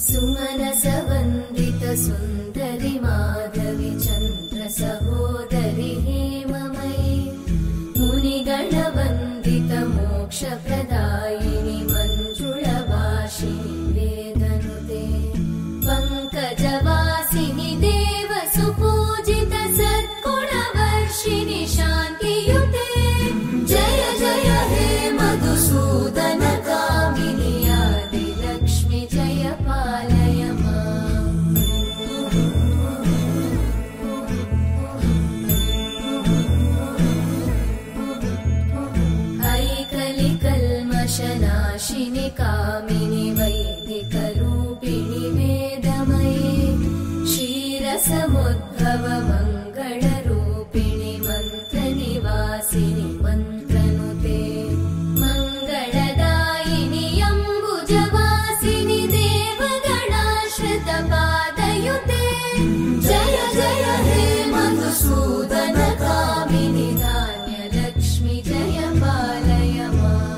सुमनसवन्दित सुन्दरि माधवि चन्द्र सहोदरि हेममयि मुनिगणवन्दित मोक्षप्रदायिनि मञ्जुळभाषिणि वेदनुते पङ्कजवासिनि देव सुपूजित सद्गुणवर्षिणि शान्तियुते जय जय हे मधुसूदन कामिनि आदिलक्ष्मि जय पालय माम् ऐकलिकल्मषनाशिनि कामिनि वैदिकरूपिणि वेदमये क्षीरसमुद्भव मङ्गलरूपिणि मन्त्रनिवासिनि मन्त्रनुते मङ्गलदायिनि अम्बुजवासिनि देवगणाश्रितपादयुते जय जय हे मधुसूदन कामिनि धान्यलक्ष्मि जय पालय माम्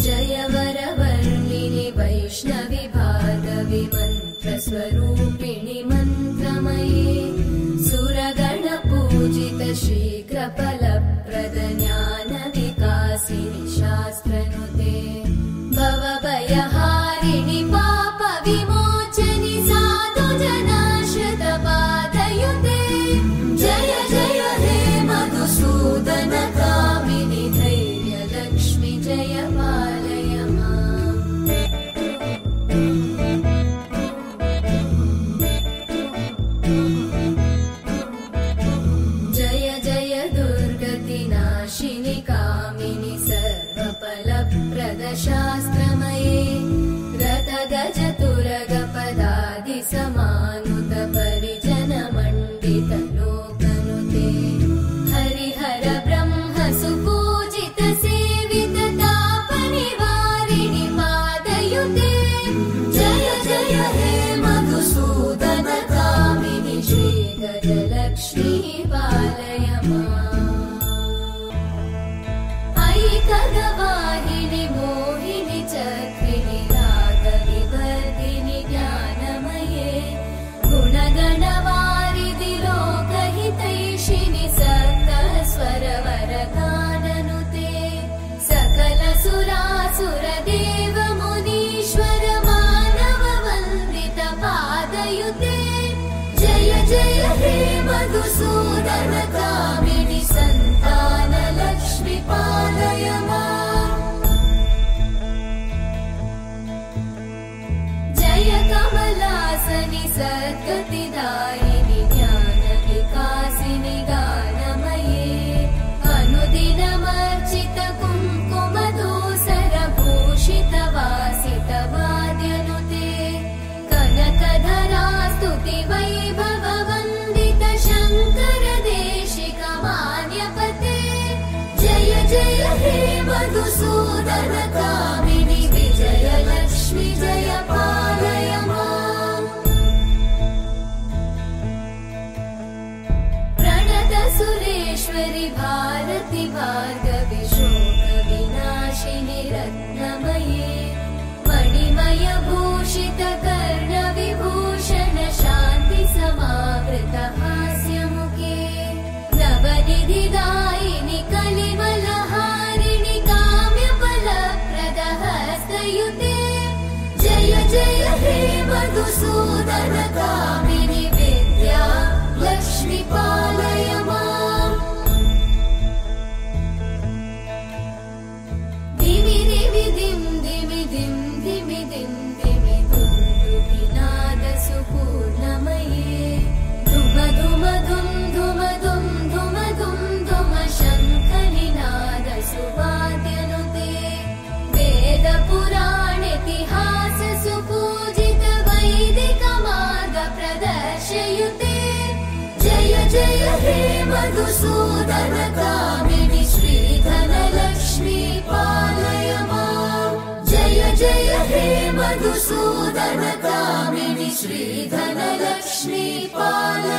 जय वरवर्णिनि वैष्णवि भार्गवि मन्त्रस्वरूपिणि मन्त्रमये सुरगणपूजित शीघ्रफलप्रद ज्ञानविकासिनि शास्त्रनुते भवभयहारिणि पापविमोचनि साधुजनाश्रितपादयुते जय जय हे मधुसूदन कामिनि धैर्यलक्ष्मि जय पालय माम् जय जय दुर्गतिनाशिनि कामिनि सर्वफलप्रद शास्त्रमये रथगजतुरगपदादिसमानुत परिजनमण्डित लोकनुते हरिहर ब्रह्म सुपूजित सेवित तापनिवारिणि पादयुते जय जय हे मधुसूदन कामिनि श्रीगजलक्ष्मी पालय माम् ऐकगवाहिनि मोहिनि चक्रिणि रागविवर्धिनि ज्ञानमये गुणगणवारिधि लोकहितैषिणि सप्तस्वरवरगाननुते सकल सुरासुर देव मुनीश्वर मानव वन्दित पादयुते जय जय हे मधुसूदन कामिनि सन्तान लक्ष्मि पालय माम् जय कमलासनि सद्गतिदायिनि ज्ञानविकासिनि गानमये अनुदिनमर्चित कुङ्कुमधूसरभूषित वासित वाद्यनुते कनकधरा स्तुति वैभव वन्दित शङ्कर देशिक मान्यपते जय जय हे मधुसूदन कामिनि विजयलक्ष्मि जय पालय माम् प्रणत सुरेश्वरि भारति भार्गवि शोकविनाशिनि रत्नमये मणिमय भूषित कर्णविभूषण शान्ति समावृत हास्यमुखे नवनिधिदायिनि कलिमलहारिणि काम्यफलप्रद हस्तयुते जय जय हे मधुसूदन कामिनि विद्या लक्ष्मि पालय माम् धिमि धिमि धिं धिमि धिं धिमि धिं धिमि दुन्दुभिनाद सुपूर्णमये धुम धुम धुं धुम धुं धुम धुं धुम शङ्खनिनाद सुवाद्यनुते वेद पुराणेतिहास सुपूजित वैदिक मार्ग प्रदर्शयुते जय जय हे मधुसूदन कामिनि श्रीधनलक्ष्मी पालय माम् जय जय हे मधुसूदन कामिनि श्रीधनलक्ष्मी पालय